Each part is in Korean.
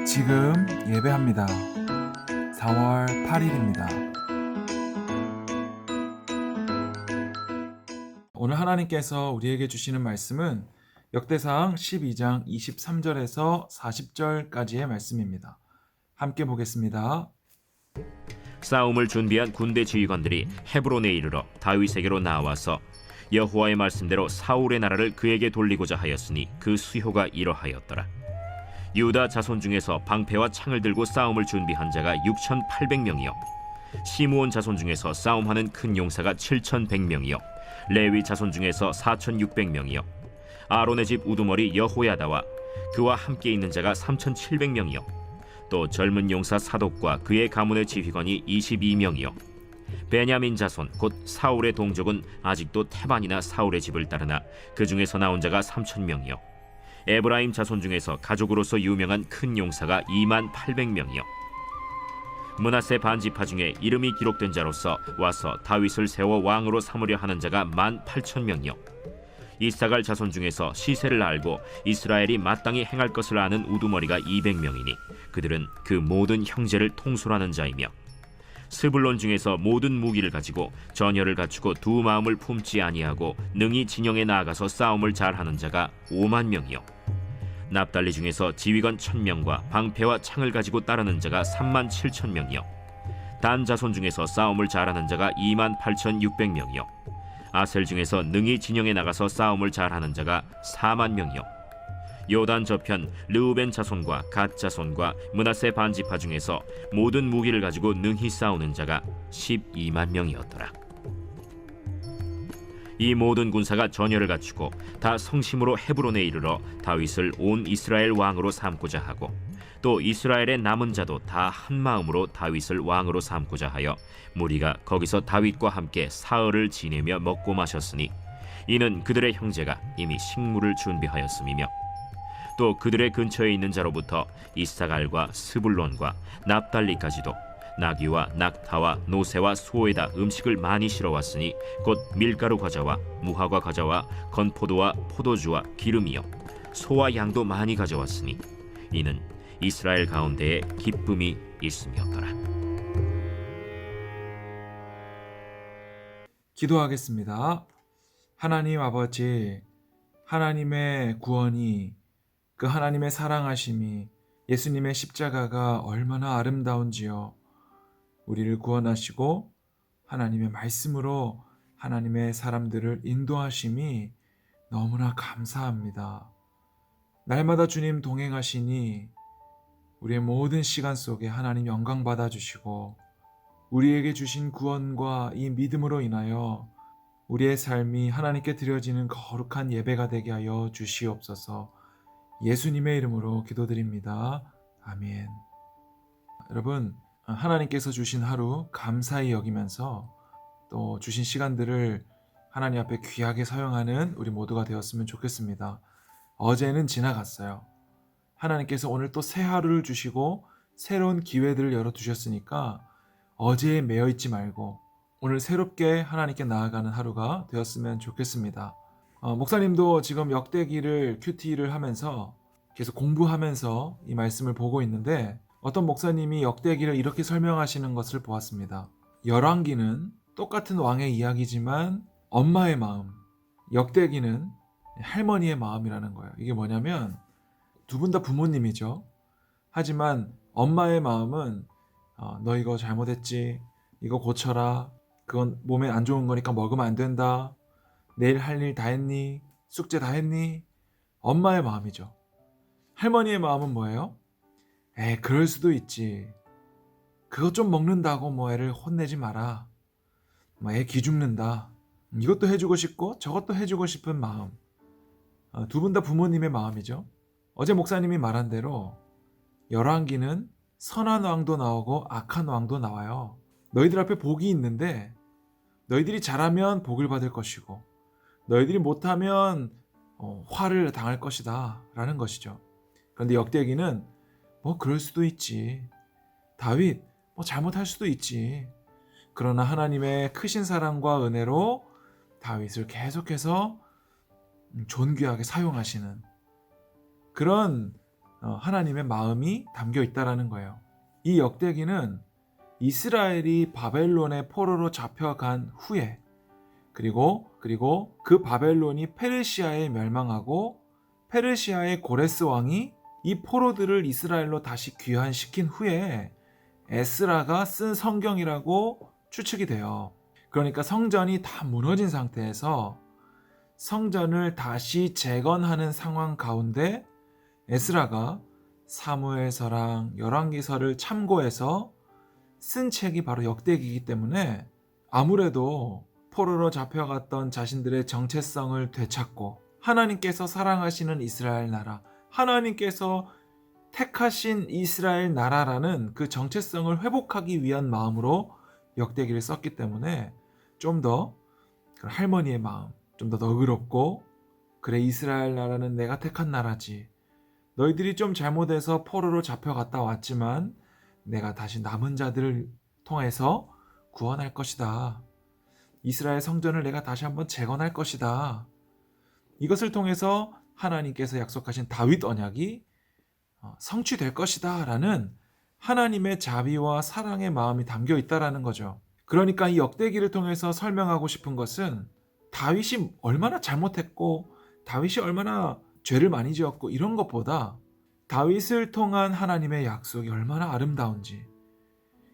지금 예배합니다. 4월 8일입니다. 오늘 하나님께서 우리에게 주시는 말씀은 역대상 12장 23절에서 40절까지의 말씀입니다. 함께 보겠습니다. 싸움을 준비한 군대 지휘관들이 헤브론에 이르러 다윗에게로 나와서 여호와의 말씀대로 사울의 나라를 그에게 돌리고자 하였으니 그 수효가 이러하였더라. 유다 자손 중에서 방패와 창을 들고 싸움을 준비한 자가 6,800명이요 시므온 자손 중에서 싸움하는 큰 용사가 7,100명이요 레위 자손 중에서 4,600명이요 아론의 집 우두머리 여호야다와 그와 함께 있는 자가 3,700명이요 또 젊은 용사 사독과 그의 가문의 지휘관이 22명이요 베냐민 자손 곧 사울의 동족은 아직도 태반이나 사울의 집을 따르나 그 중에서 나온 자가 3,000명이요 에브라임 자손 중에서 가족으로서 유명한 큰 용사가 28,000명이요 므낫세 반지파 중에 이름이 기록된 자로서 와서 다윗을 세워 왕으로 삼으려 하는 자가 18,000명이요 이사갈 자손 중에서 시세를 알고 이스라엘이 마땅히 행할 것을 아는 우두머리가 200명이니 그들은 그 모든 형제를 통솔하는 자이며 스불론 중에서 모든 무기를 가지고 전열을 갖추고 두 마음을 품지 아니하고 능히 진영에 나아가서 싸움을 잘하는 자가 50,000명이요 납달리 중에서 지휘관 1,000명과 방패와 창을 가지고 따르는 자가 37,000명이요 단 자손 중에서 싸움을 잘하는 자가 28,600명이요 아셀 중에서 능히 진영에 나가서 싸움을 잘하는 자가 40,000명이요 요단 저편 르우벤 자손과 갓 자손과 므낫세 반지파 중에서 모든 무기를 가지고 능히 싸우는 자가 120,000명이었더라. 이 모든 군사가 전열을 갖추고 다 성심으로 헤브론에 이르러 다윗을 온 이스라엘 왕으로 삼고자 하고 또 이스라엘의 남은 자도 다 한 마음으로 다윗을 왕으로 삼고자 하여 무리가 거기서 다윗과 함께 사흘을 지내며 먹고 마셨으니 이는 그들의 형제가 이미 식물을 준비하였음이며 또 그들의 근처에 있는 자로부터 이사갈과 스불론과 납달리까지도 나귀와 낙타와 노새와 소에다 음식을 많이 실어왔으니 곧 밀가루 과자와 무화과 과자와 건포도와 포도주와 기름이요 소와 양도 많이 가져왔으니 이는 이스라엘 가운데에 기쁨이 있음이었더라. 기도하겠습니다. 하나님 아버지, 하나님의 구원이, 그 하나님의 사랑하심이, 예수님의 십자가가 얼마나 아름다운지요. 우리를 구원하시고 하나님의 말씀으로 하나님의 사람들을 인도하심이 너무나 감사합니다. 날마다 주님 동행하시니 우리의 모든 시간 속에 하나님 영광 받아주시고 우리에게 주신 구원과 이 믿음으로 인하여 우리의 삶이 하나님께 드려지는 거룩한 예배가 되게 하여 주시옵소서. 예수님의 이름으로 기도드립니다. 아멘. 여러분, 하나님께서 주신 하루 감사히 여기면서 또 주신 시간들을 하나님 앞에 귀하게 사용하는 우리 모두가 되었으면 좋겠습니다. 어제는 지나갔어요. 하나님께서 오늘 또 새 하루를 주시고 새로운 기회들을 열어두셨으니까 어제에 매여있지 말고 오늘 새롭게 하나님께 나아가는 하루가 되었으면 좋겠습니다. 목사님도 지금 역대기를 큐티를 하면서 계속 공부하면서 이 말씀을 보고 있는데 어떤 목사님이 역대기를 이렇게 설명하시는 것을 보았습니다. 열왕기는 똑같은 왕의 이야기지만 엄마의 마음, 역대기는 할머니의 마음이라는 거예요. 이게 뭐냐면 두 분 다 부모님이죠. 하지만 엄마의 마음은 너 이거 잘못했지, 이거 고쳐라, 그건 몸에 안 좋은 거니까 먹으면 안 된다, 내일 할 일 다 했니, 숙제 다 했니? 엄마의 마음이죠. 할머니의 마음은 뭐예요? 그럴 수도 있지. 그것 좀 먹는다고 뭐 애를 혼내지 마라. 애 기죽는다. 이것도 해주고 싶고 저것도 해주고 싶은 마음. 두 분 다 부모님의 마음이죠. 어제 목사님이 말한 대로 열왕기는 선한 왕도 나오고 악한 왕도 나와요. 너희들 앞에 복이 있는데 너희들이 잘하면 복을 받을 것이고 너희들이 못하면 화를 당할 것이다 라는 것이죠. 그런데 역대기는 뭐 그럴 수도 있지. 다윗 뭐 잘못할 수도 있지. 그러나 하나님의 크신 사랑과 은혜로 다윗을 계속해서 존귀하게 사용하시는 그런 하나님의 마음이 담겨 있다라는 거예요. 이 역대기는 이스라엘이 바벨론의 포로로 잡혀간 후에 그리고 그 바벨론이 페르시아에 멸망하고 페르시아의 고레스 왕이 이 포로들을 이스라엘로 다시 귀환시킨 후에 에스라가 쓴 성경이라고 추측이 돼요. 그러니까 성전이 다 무너진 상태에서 성전을 다시 재건하는 상황 가운데 에스라가 사무엘서랑 열왕기서를 참고해서 쓴 책이 바로 역대기이기 때문에 아무래도 포로로 잡혀갔던 자신들의 정체성을 되찾고 하나님께서 사랑하시는 이스라엘 나라, 하나님께서 택하신 이스라엘 나라라는 그 정체성을 회복하기 위한 마음으로 역대기를 썼기 때문에 좀 더 할머니의 마음, 좀 더 너그럽고, 그래 이스라엘 나라는 내가 택한 나라지. 너희들이 좀 잘못해서 포로로 잡혀갔다 왔지만 내가 다시 남은 자들을 통해서 구원할 것이다. 이스라엘 성전을 내가 다시 한번 재건할 것이다. 이것을 통해서 하나님께서 약속하신 다윗 언약이 성취될 것이다 라는 하나님의 자비와 사랑의 마음이 담겨 있다라는 거죠. 그러니까 이 역대기를 통해서 설명하고 싶은 것은 다윗이 얼마나 잘못했고 다윗이 얼마나 죄를 많이 지었고 이런 것보다 다윗을 통한 하나님의 약속이 얼마나 아름다운지,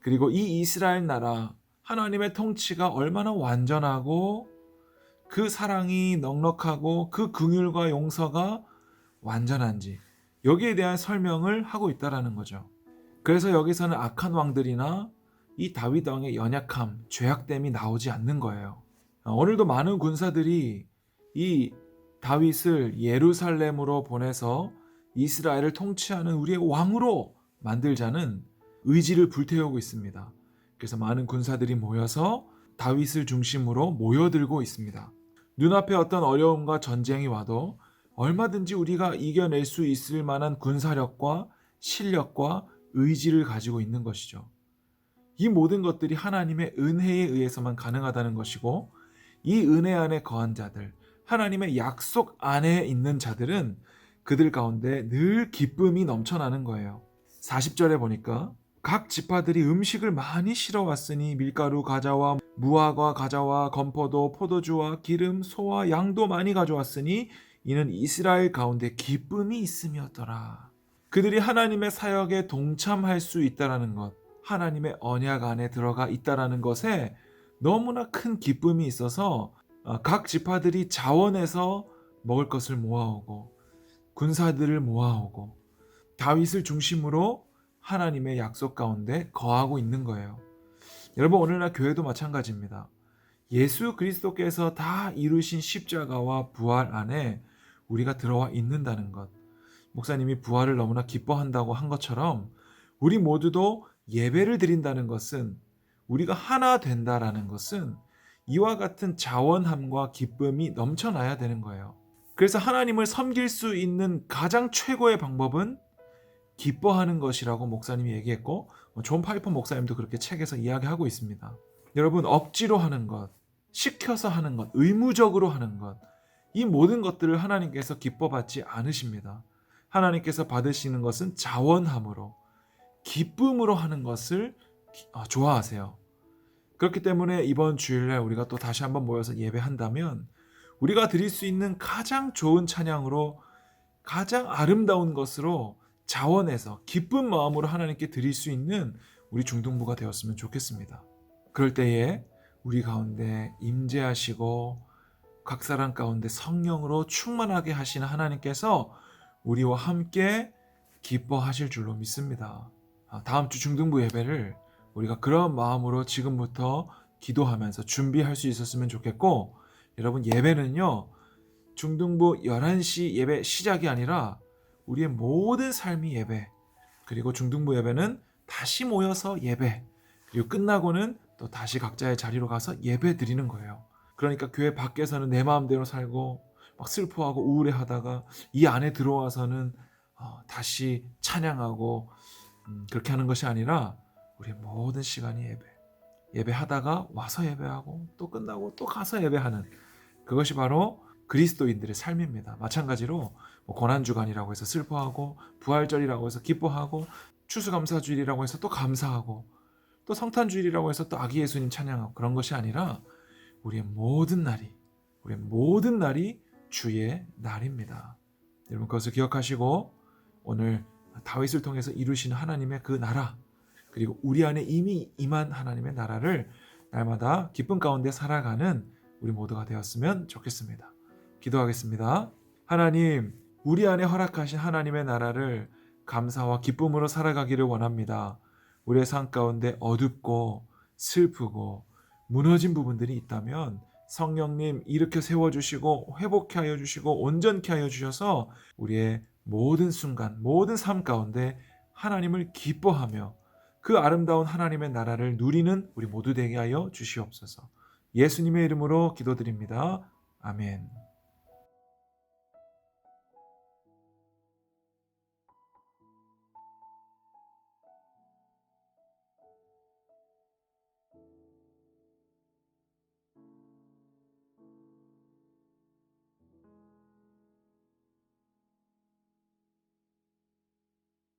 그리고 이 이스라엘 나라 하나님의 통치가 얼마나 완전하고 그 사랑이 넉넉하고 그 긍휼과 용서가 완전한지, 여기에 대한 설명을 하고 있다라는 거죠. 그래서 여기서는 악한 왕들이나 이 다윗 왕의 연약함, 죄악됨이 나오지 않는 거예요. 오늘도 많은 군사들이 이 다윗을 예루살렘으로 보내서 이스라엘을 통치하는 우리의 왕으로 만들자는 의지를 불태우고 있습니다. 그래서 많은 군사들이 모여서 다윗을 중심으로 모여들고 있습니다. 눈앞에 어떤 어려움과 전쟁이 와도 얼마든지 우리가 이겨낼 수 있을 만한 군사력과 실력과 의지를 가지고 있는 것이죠. 이 모든 것들이 하나님의 은혜에 의해서만 가능하다는 것이고, 이 은혜 안에 거한 자들, 하나님의 약속 안에 있는 자들은 그들 가운데 늘 기쁨이 넘쳐나는 거예요. 40절에 보니까 각 지파들이 음식을 많이 실어왔으니 밀가루 가자와 무화과 가자와 건포도 포도주와 기름 소와 양도 많이 가져왔으니 이는 이스라엘 가운데 기쁨이 있음이었더라. 그들이 하나님의 사역에 동참할 수 있다라는 것, 하나님의 언약 안에 들어가 있다라는 것에 너무나 큰 기쁨이 있어서 각 지파들이 자원해서 먹을 것을 모아오고 군사들을 모아오고 다윗을 중심으로 하나님의 약속 가운데 거하고 있는 거예요. 여러분, 오늘날 교회도 마찬가지입니다. 예수 그리스도께서 다 이루신 십자가와 부활 안에 우리가 들어와 있는다는 것, 목사님이 부활을 너무나 기뻐한다고 한 것처럼 우리 모두도 예배를 드린다는 것은, 우리가 하나 된다라는 것은 이와 같은 자원함과 기쁨이 넘쳐나야 되는 거예요. 그래서 하나님을 섬길 수 있는 가장 최고의 방법은 기뻐하는 것이라고 목사님이 얘기했고, 존 파이퍼 목사님도 그렇게 책에서 이야기하고 있습니다. 여러분, 억지로 하는 것, 시켜서 하는 것, 의무적으로 하는 것, 이 모든 것들을 하나님께서 기뻐받지 않으십니다. 하나님께서 받으시는 것은 자원함으로, 기쁨으로 하는 것을 좋아하세요. 그렇기 때문에 이번 주일날 우리가 또 다시 한번 모여서 예배한다면 우리가 드릴 수 있는 가장 좋은 찬양으로, 가장 아름다운 것으로 자원해서 기쁜 마음으로 하나님께 드릴 수 있는 우리 중등부가 되었으면 좋겠습니다. 그럴 때에 우리 가운데 임재하시고 각 사람 가운데 성령으로 충만하게 하시는 하나님께서 우리와 함께 기뻐하실 줄로 믿습니다. 다음 주 중등부 예배를 우리가 그런 마음으로 지금부터 기도하면서 준비할 수 있었으면 좋겠고, 여러분, 예배는요, 중등부 11시 예배 시작이 아니라 우리의 모든 삶이 예배, 그리고 중등부 예배는 다시 모여서 예배, 그리고 끝나고는 또 다시 각자의 자리로 가서 예배 드리는 거예요. 그러니까 교회 밖에서는 내 마음대로 살고 막 슬퍼하고 우울해하다가 이 안에 들어와서는 다시 찬양하고 그렇게 하는 것이 아니라 우리의 모든 시간이 예배하다가 와서 예배하고 또 끝나고 또 가서 예배하는, 그것이 바로 그리스도인들의 삶입니다. 마찬가지로 뭐 고난주간이라고 해서 슬퍼하고, 부활절이라고 해서 기뻐하고, 추수감사주일이라고 해서 또 감사하고, 또 성탄주일이라고 해서 또 아기 예수님 찬양하고, 그런 것이 아니라 우리의 모든 날이 주의 날입니다. 여러분 그것을 기억하시고 오늘 다윗을 통해서 이루시는 하나님의 그 나라, 그리고 우리 안에 이미 임한 하나님의 나라를 날마다 기쁨 가운데 살아가는 우리 모두가 되었으면 좋겠습니다. 기도하겠습니다. 하나님, 우리 안에 허락하신 하나님의 나라를 감사와 기쁨으로 살아가기를 원합니다. 우리의 삶 가운데 어둡고 슬프고 무너진 부분들이 있다면 성령님 일으켜 세워주시고 회복케 하여 주시고 온전케 하여 주셔서 우리의 모든 순간, 모든 삶 가운데 하나님을 기뻐하며 그 아름다운 하나님의 나라를 누리는 우리 모두 되게 하여 주시옵소서. 예수님의 이름으로 기도드립니다. 아멘.